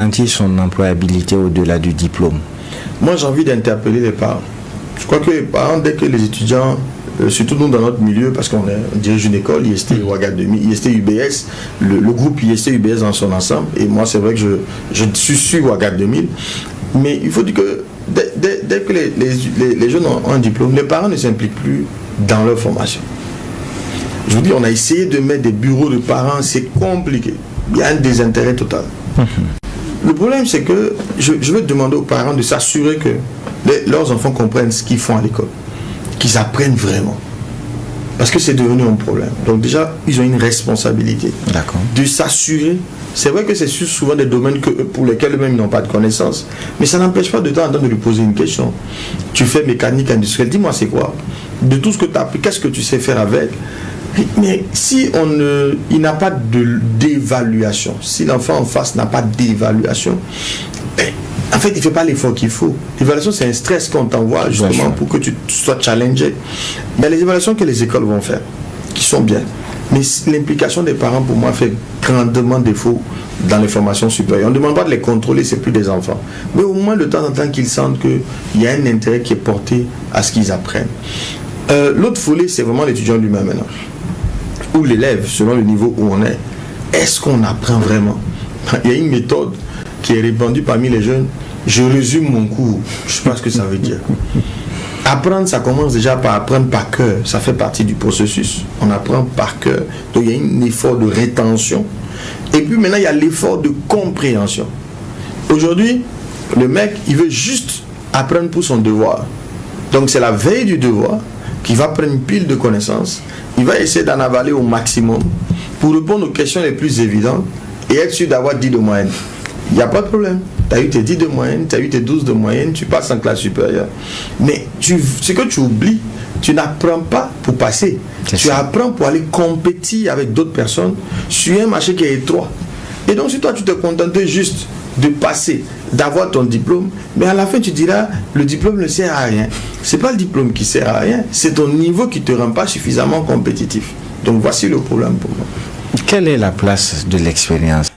garantir son employabilité au-delà du diplôme? Moi, j'ai envie d'interpeller les parents. Je crois que les parents, dès que les étudiants, surtout nous dans notre milieu, parce qu'on dirige une école, IST Ouaga 2000, IST UBS, le groupe IST UBS dans son ensemble, et moi c'est vrai que je suis Ouaga 2000, mais il faut dire que dès que les jeunes ont un diplôme, les parents ne s'impliquent plus dans leur formation. Je vous dis, on a essayé de mettre des bureaux de parents, c'est compliqué, il y a un désintérêt total. Le problème, c'est que je veux demander aux parents de s'assurer que leurs enfants comprennent ce qu'ils font à l'école, qu'ils apprennent vraiment. Parce que c'est devenu un problème. Donc déjà, ils ont une responsabilité de s'assurer. C'est vrai que c'est souvent des domaines pour lesquels eux-mêmes n'ont pas de connaissances, mais ça n'empêche pas de temps en temps de lui poser une question. Tu fais mécanique industrielle, dis-moi c'est quoi? De tout ce que tu as appris, qu'est-ce que tu sais faire avec? Mais si il n'a pas d'évaluation, si l'enfant en face n'a pas d'évaluation, en fait, il ne fait pas l'effort qu'il faut. L'évaluation, c'est un stress qu'on t'envoie justement pour que tu sois challengé. Il y a les évaluations que les écoles vont faire, qui sont bien. Mais l'implication des parents, pour moi, fait grandement défaut dans les formations supérieures. On ne demande pas de les contrôler, c'est plus des enfants. Mais au moins, de temps en temps, qu'ils sentent qu'il y a un intérêt qui est porté à ce qu'ils apprennent. L'autre volet, c'est vraiment l'étudiant lui-même maintenant. Ou l'élève, selon le niveau où on est. Est-ce qu'on apprend vraiment? Il y a une méthode qui est répandue parmi les jeunes. Je résume mon cours. Je ne sais pas ce que ça veut dire. Apprendre, ça commence déjà par apprendre par cœur. Ça fait partie du processus. On apprend par cœur. Donc il y a un effort de rétention. Et puis maintenant, il y a l'effort de compréhension. Aujourd'hui, le mec, il veut juste apprendre pour son devoir. Donc c'est la veille du devoir qu'il va prendre une pile de connaissances. Il va essayer d'en avaler au maximum pour répondre aux questions les plus évidentes et être sûr d'avoir 10 de moyenne. Il n'y a pas de problème. Tu as eu tes 10 de moyenne, tu as eu tes 12 de moyenne, tu passes en classe supérieure. Mais ce que tu oublies, tu n'apprends pas pour passer. Tu apprends pour aller compétir avec d'autres personnes sur un marché qui est étroit. Et donc si toi tu te contentes juste de passer, d'avoir ton diplôme, mais à la fin tu diras, le diplôme ne sert à rien. Ce n'est pas le diplôme qui sert à rien, c'est ton niveau qui ne te rend pas suffisamment compétitif. Donc voici le problème pour moi. Quelle est la place de l'expérience